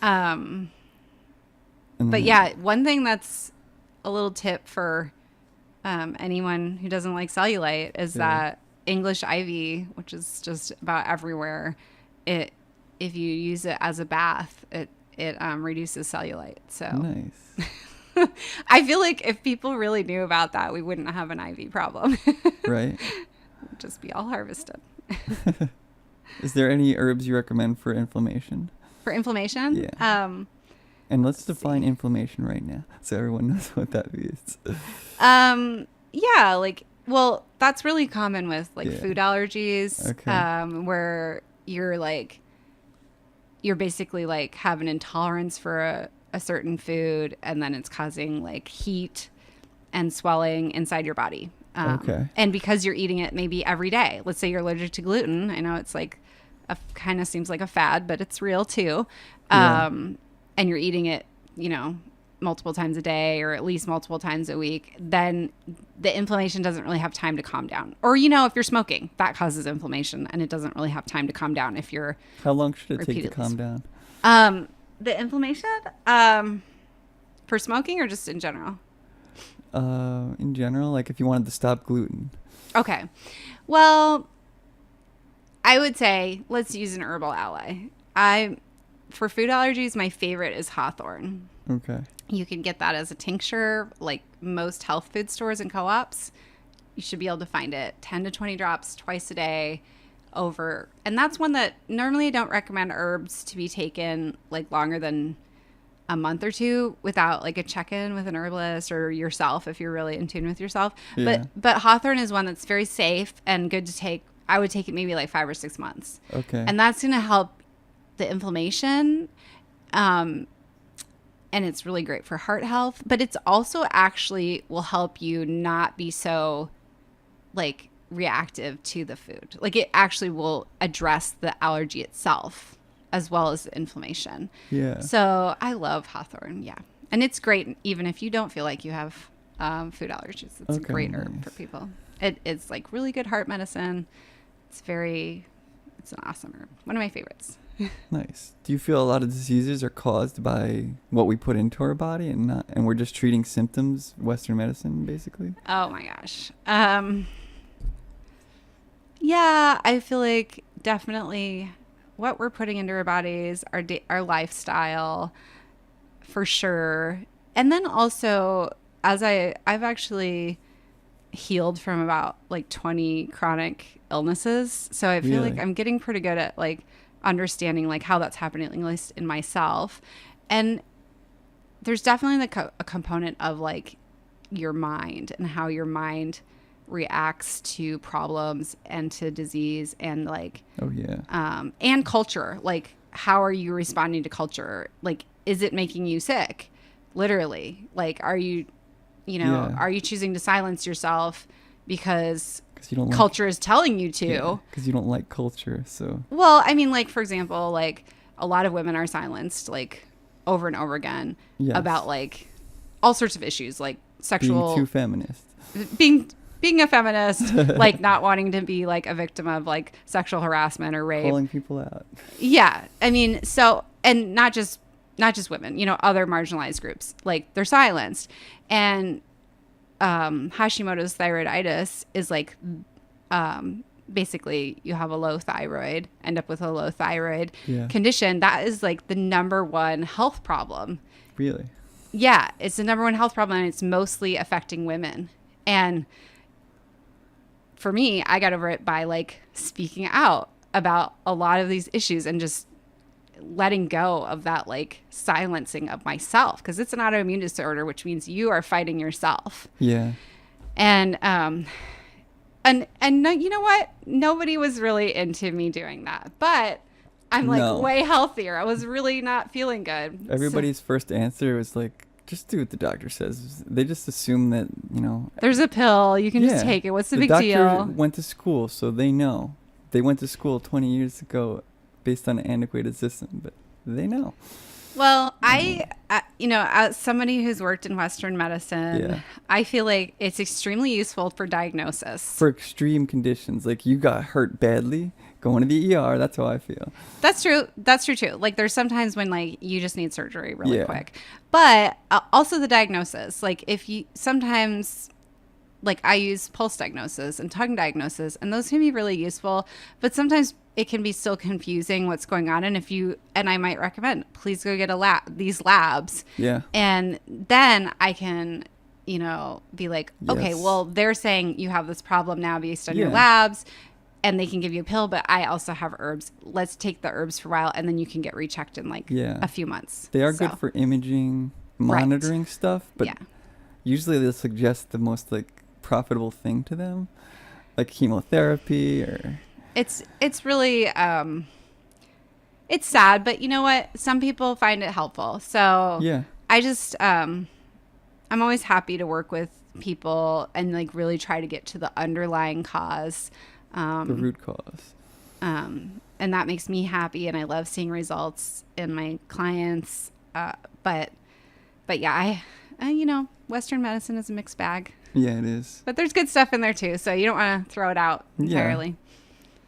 Yeah. But yeah, one thing that's a little tip for anyone who doesn't like cellulite is that English ivy, which is just about everywhere, if you use it as a bath, it reduces cellulite. So nice. I feel like if people really knew about that, we wouldn't have an ivy problem. Right. Just be all harvested. Is there any herbs you recommend for inflammation? For inflammation? Yeah. And let's define inflammation right now so everyone knows what that means. Yeah, that's really common with food allergies. Okay. Where you're basically like have an intolerance for a certain food, and then it's causing like heat and swelling inside your body. Okay. And because you're eating it maybe every day, let's say you're allergic to gluten. I know it's like kind of seems like a fad, but it's real too. And you're eating it, multiple times a day or at least multiple times a week, then the inflammation doesn't really have time to calm down. Or, you know, if you're smoking, that causes inflammation and it doesn't really have time to calm down if you're... How long should it take to calm down? The inflammation for smoking or just in general? In general, like if you wanted to stop gluten. Okay. Well, I would say let's use an herbal ally. For food allergies, my favorite is hawthorn. Okay. You can get that as a tincture, like most health food stores and co-ops. You should be able to find it 10 to 20 drops twice a day over. And that's one that normally I don't recommend herbs to be taken like longer than a month or two without like a check-in with an herbalist or yourself if you're really in tune with yourself. Yeah. But hawthorn is one that's very safe and good to take. I would take it maybe like 5 or 6 months. Okay. And that's going to help the inflammation. And it's really great for heart health, but it's also actually will help you not be so like reactive to the food. Like it actually will address the allergy itself as well as the inflammation. Yeah. So I love hawthorn. Yeah. And it's great even if you don't feel like you have food allergies. It's a great herb for people. It's like really good heart medicine. It's an awesome herb. One of my favorites. Nice. Do you feel a lot of diseases are caused by what we put into our body and we're just treating symptoms, Western medicine, basically? Oh my gosh. Yeah, I feel like definitely what we're putting into our bodies, our lifestyle, for sure. And then also, as I've actually healed from about like 20 chronic illnesses, so I feel like I'm getting pretty good at like understanding like how that's happening, at least in myself. And there's definitely a component of like your mind and how your mind reacts to problems and to disease and like and culture. Like how are you responding to culture? Like is it making you sick? Literally. Like are you are you choosing to silence yourself because you don't culture is telling you to? Because you don't like culture. So well, I mean, like for example, like a lot of women are silenced like over and over again about like all sorts of issues, like sexual, being too feminist, being a feminist, like not wanting to be like a victim of like sexual harassment or rape, calling people out. Yeah, I mean, so and not just women, other marginalized groups, like they're silenced. And Hashimoto's thyroiditis is like basically you have a low thyroid, end up with a low thyroid condition. That is like the number one health problem. Really? Yeah, it's the number one health problem, and it's mostly affecting women. And for me, I got over it by like speaking out about a lot of these issues and just letting go of that like silencing of myself, because it's an autoimmune disorder, which means you are fighting yourself. Yeah. And you know what? Nobody was really into me doing that, but I'm like way healthier. I was really not feeling good. Everybody's first answer was like, just do what the doctor says. They just assume that, there's a pill. You can just take it. What's the big deal? The doctor went to school, so they know. They went to school 20 years ago based on an antiquated system, but they know. Well, as somebody who's worked in Western medicine, I feel like it's extremely useful for diagnosis. For extreme conditions, like you got hurt badly, going to the ER, that's how I feel. That's true. That's true, too. Like there's sometimes when like you just need surgery really quick. But also the diagnosis. Like if you sometimes... Like I use pulse diagnosis and tongue diagnosis, and those can be really useful, but sometimes it can be still confusing what's going on. And I might recommend, please go get these labs. Yeah. And then I can, be like, okay, well, they're saying you have this problem now based on your labs, and they can give you a pill, but I also have herbs. Let's take the herbs for a while, and then you can get rechecked in like a few months. They are good for imaging, monitoring stuff, but usually they'll suggest the most like profitable thing to them, like chemotherapy or it's really it's sad, but you know what, some people find it helpful, so I just I'm always happy to work with people and like really try to get to the underlying cause, the root cause, and that makes me happy, and I love seeing results in my clients, but But yeah, Western medicine is a mixed bag. Yeah, it is. But there's good stuff in there too, so you don't want to throw it out entirely. Yeah.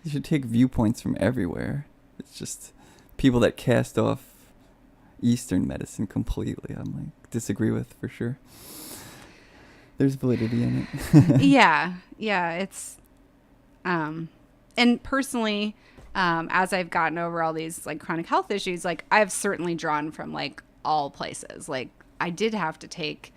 You should take viewpoints from everywhere. It's just people that cast off Eastern medicine completely, I'm like, disagree with for sure. There's validity in it. Yeah, it's, and personally, as I've gotten over all these like chronic health issues, like I've certainly drawn from like all places. Like I did have to take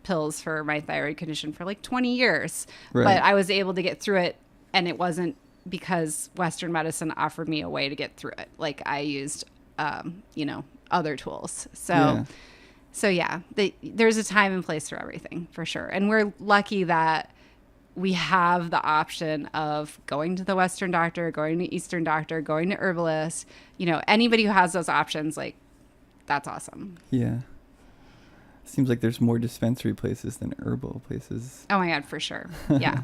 pills for my thyroid condition for like 20 years, right. But I was able to get through it, and it wasn't because Western medicine offered me a way to get through it. Like I used, other tools. So yeah, there's a time and place for everything for sure. And we're lucky that we have the option of going to the Western doctor, going to Eastern doctor, going to herbalist. Anybody who has those options, like, that's awesome. Yeah. Seems like there's more dispensary places than herbal places. Oh my God, for sure. Yeah.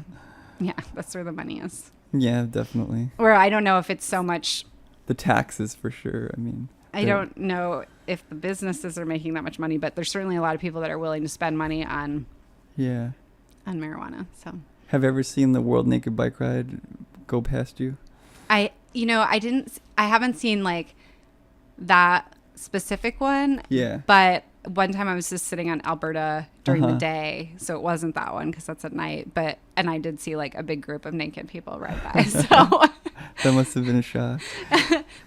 Yeah, that's where the money is. Yeah, definitely. Or I don't know if it's so much. The taxes for sure. I don't know if the businesses are making that much money, but there's certainly a lot of people that are willing to spend money on marijuana. So have you ever seen the World Naked Bike Ride go past you? I haven't seen like that specific one. Yeah. But one time I was just sitting on Alberta during the day, so it wasn't that one because that's at night. And I did see like a big group of naked people ride by. So that must have been a shock.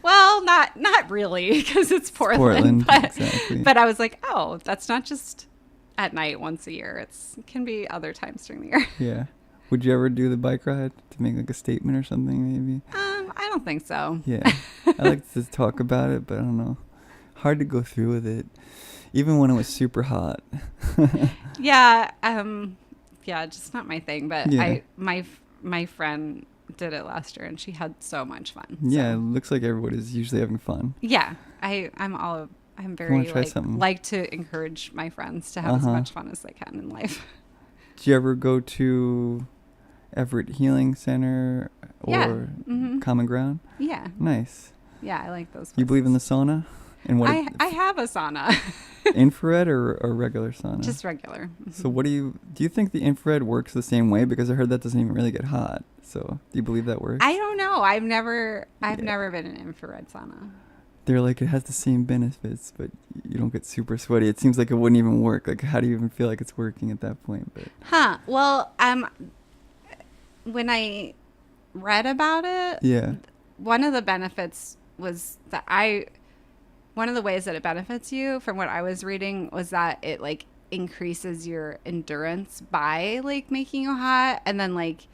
Well, not really, because it's Portland. Exactly. But I was like, oh, that's not just at night once a year. It can be other times during the year. Yeah. Would you ever do the bike ride to make like a statement or something? Maybe. I don't think so. Yeah. I like to talk about it, but I don't know. Hard to go through with it. Even when it was super hot. Yeah, just not my thing. But yeah. my friend did it last year, and she had so much fun. Yeah, so. It looks like everybody's usually having fun. Yeah, I'm very like to encourage my friends to have as much fun as they can in life. Did you ever go to Everett Healing Center or Common Ground? Yeah. Nice. Yeah, I like those places. You believe in the sauna? And what I have a sauna. Infrared or regular sauna? Just regular. Mm-hmm. So what do you think the infrared works the same way? Because I heard that doesn't even really get hot. So do you believe that works? I don't know. I've never been in an infrared sauna. They're like, it has the same benefits, but you don't get super sweaty. It seems like it wouldn't even work. Like, how do you even feel like it's working at that point? But Well, when I read about it, one of the benefits was that one of the ways that it benefits you, from what I was reading, was that it like increases your endurance by like making you hot, and then like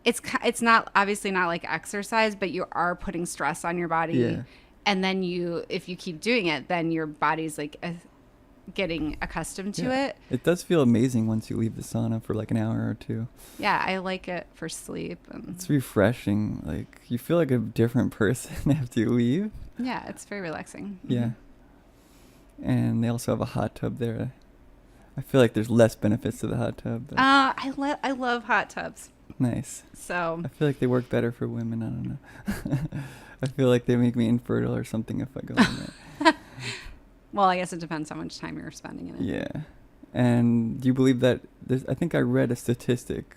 it's not obviously not like exercise, but you are putting stress on your body. Yeah. And then if you keep doing it, then your body's like getting accustomed to it. It does feel amazing once you leave the sauna for like an hour or two. Yeah, I like it for sleep. It's refreshing. Like you feel like a different person after you leave. Yeah, it's very relaxing. Yeah. And they also have a hot tub there. I feel like there's less benefits to the hot tub. I love hot tubs. Nice. So I feel like they work better for women. I don't know. I feel like they make me infertile or something if I go in there. Well, I guess it depends how much time you're spending in it. Yeah. And do you believe that I think I read a statistic.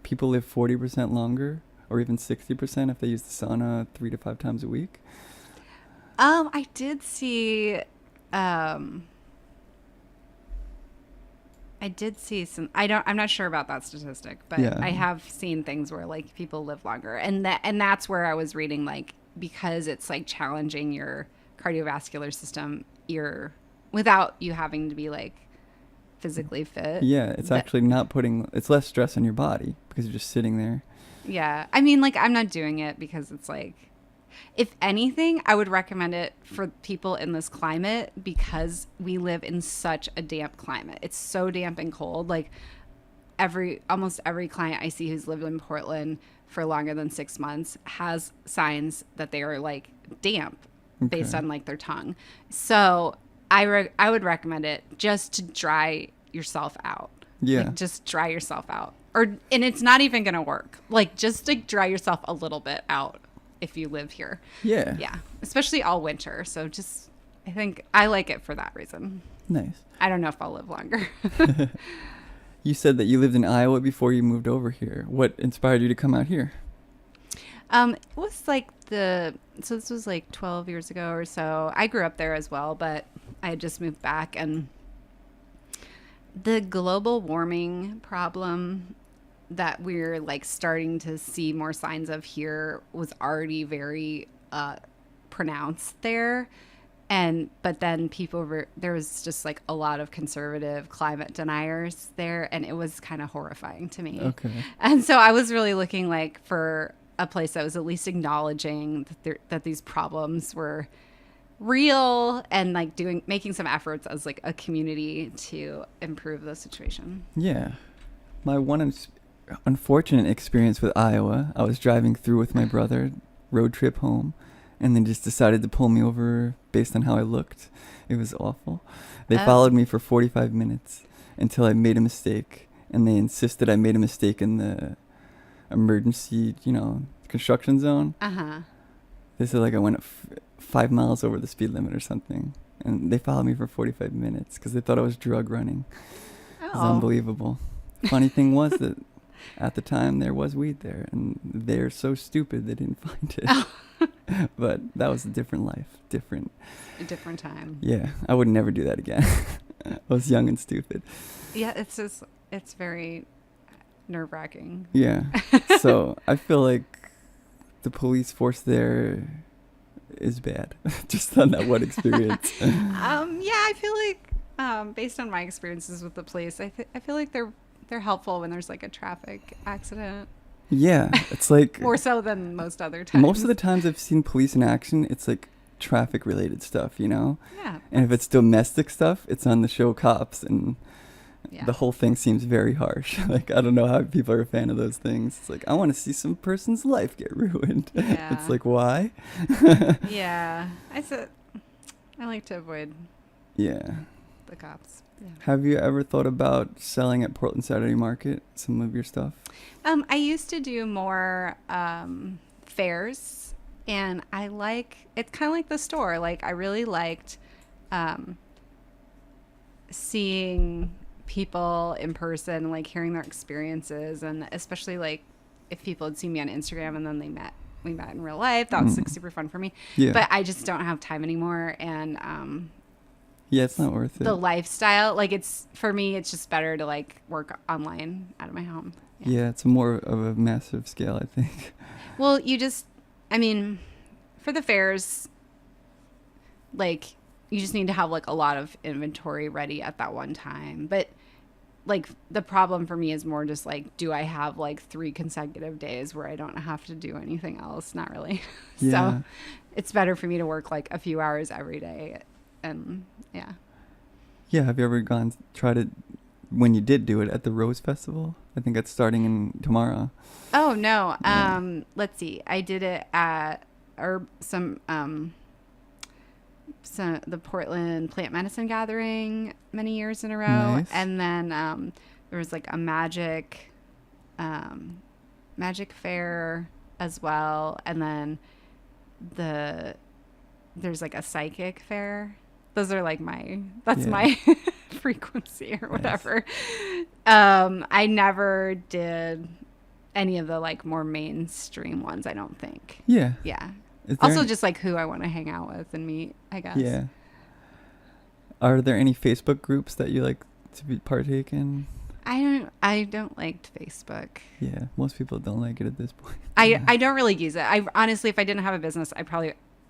People live 40% longer or even 60% if they use the sauna 3 to 5 times a week? I did see some. I'm not sure about that statistic, but yeah. I have seen things where like people live longer, and that's where I was reading, like, because it's like challenging your cardiovascular system, without you having to be like physically fit. Yeah, it's actually it's less stress on your body because you're just sitting there. Yeah, I mean, like, I'm not doing it because it's like, if anything, I would recommend it for people in this climate because we live in such a damp climate. It's so damp and cold. Like almost every client I see who's lived in Portland for longer than 6 months has signs that they are like damp based on like their tongue. So I would recommend it just to dry yourself out. Yeah. Like, just dry yourself out. And it's not even going to work. Like, just to dry yourself a little bit out. If you live here. Yeah. Yeah. Especially all winter. So I think I like it for that reason. Nice. I don't know if I'll live longer. You said that you lived in Iowa before you moved over here. What inspired you to come out here? It was like so this was like 12 years ago or so. I grew up there as well, but I had just moved back, and the global warming problem that we're like starting to see more signs of here was already very pronounced there. But then there was just like a lot of conservative climate deniers there, and it was kind of horrifying to me. Okay. And so I was really looking like for a place that was at least acknowledging that these problems were real, and like making some efforts as like a community to improve the situation. Yeah. My one unfortunate experience with Iowa, I was driving through with my brother, road trip home, and then just decided to pull me over based on how I looked. It was awful. They followed me for 45 minutes until I made a mistake, and they insisted I made a mistake in the emergency, construction zone. Uh-huh. They said like I went 5 miles over the speed limit or something, and they followed me for 45 minutes because they thought I was drug running. It was unbelievable. Funny thing was that at the time there was weed there, and they're so stupid they didn't find it. Oh. But that was a different life, a different time. Yeah, I would never do that again. I was young and stupid. Yeah, it's very nerve-wracking. Yeah. So I feel like the police force there is bad. Just on that one experience. Yeah, I feel like based on my experiences with the police, I feel like they're helpful when there's like a traffic accident. Yeah, it's like more so than most other times. Most of the times I've seen police in action, it's like traffic related stuff, Yeah. And if it's domestic stuff, it's on the show Cops, and the whole thing seems very harsh. Like, I don't know how people are a fan of those things. It's like, I want to see some person's life get ruined. Yeah. It's like, why? Yeah. I like to avoid the cops. Yeah. Have you ever thought about selling at Portland Saturday Market some of your stuff? I used to do more fairs, and it's kind of like the store. Like, I really liked seeing people in person, like hearing their experiences, and especially like if people had seen me on Instagram and then we met in real life. That was like super fun for me. Yeah. But I just don't have time anymore, and yeah, it's not worth it. The lifestyle, like for me, it's just better to like work online out of my home. Yeah, it's more of a massive scale, I think. Well, for the fairs, like you just need to have like a lot of inventory ready at that one time. But like the problem for me is more just like, do I have like 3 consecutive days where I don't have to do anything else? Not really. Yeah. So it's better for me to work like a few hours every day. And yeah, have you ever tried it when you did do it at the Rose Festival? I think it's starting tomorrow. Oh no. Let's see, I did it at the Portland Plant Medicine Gathering many years in a row. Nice. And then there was like a magic fair as well, and then there's like a psychic fair. Those are like my frequency or whatever. Nice. I never did any of the like more mainstream ones, I don't think. Yeah. Also just like who I want to hang out with and meet, I guess. Yeah. Are there any Facebook groups that you like to partake in? I don't like Facebook. Yeah, most people don't like it at this point. I don't really use it. Honestly, if I didn't have a business,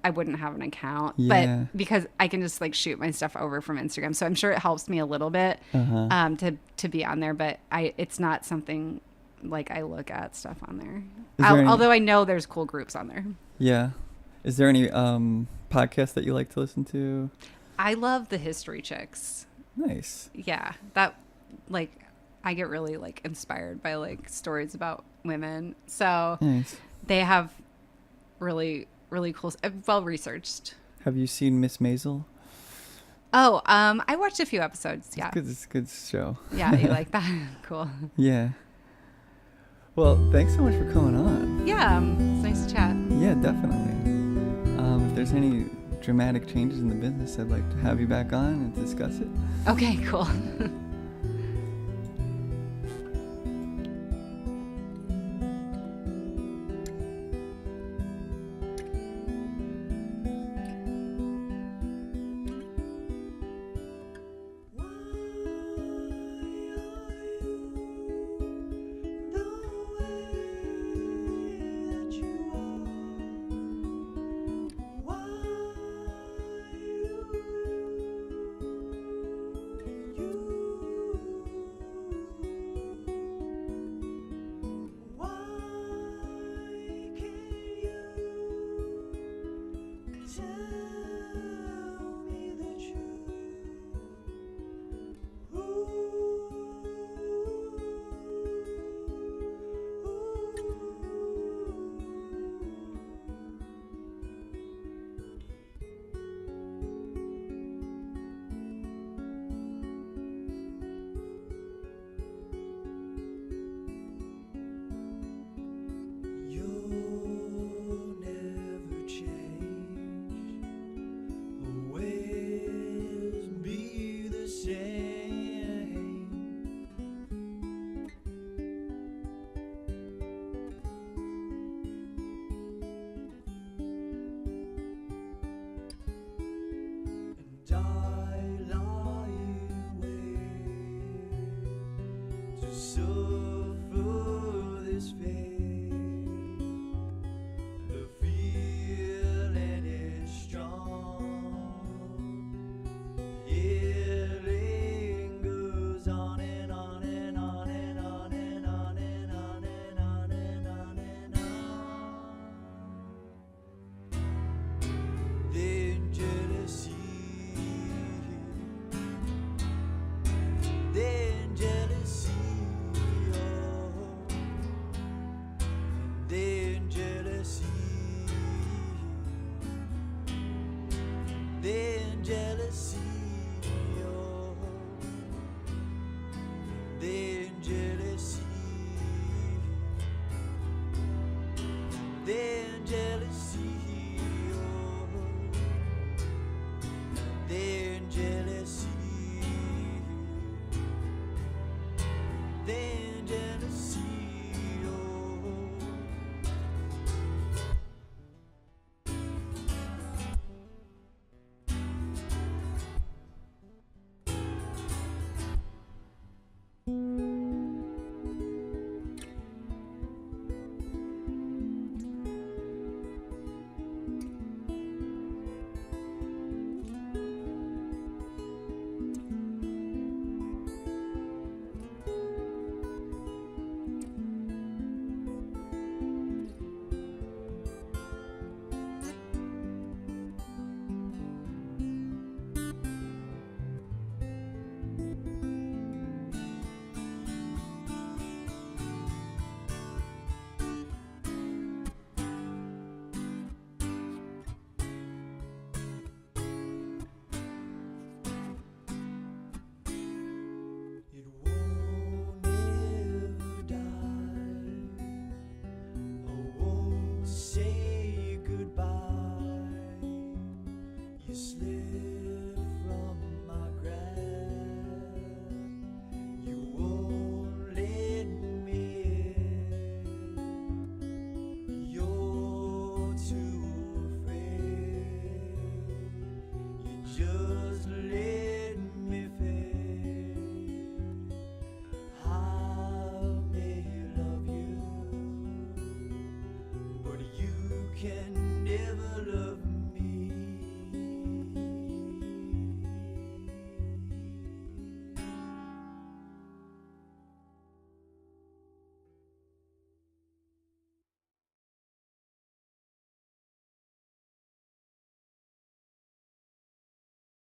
I wouldn't have an account, but because I can just like shoot my stuff over from Instagram. So I'm sure it helps me a little bit to be on there, but it's not something like I look at stuff on there. Although I know there's cool groups on there. Yeah. Is there any podcasts that you like to listen to? I love the History Chicks. Nice. Yeah. That like I get really like inspired by like stories about women. So nice. They have really cool, well researched. Have you seen Miss Maisel? Oh, I watched a few episodes. Yeah, it's a good show. Yeah, you like that? Cool. Yeah. Well, thanks so much for coming on. Yeah, it's nice to chat. Yeah, definitely. If there's any dramatic changes in the business, I'd like to have you back on and discuss it. Okay, cool. So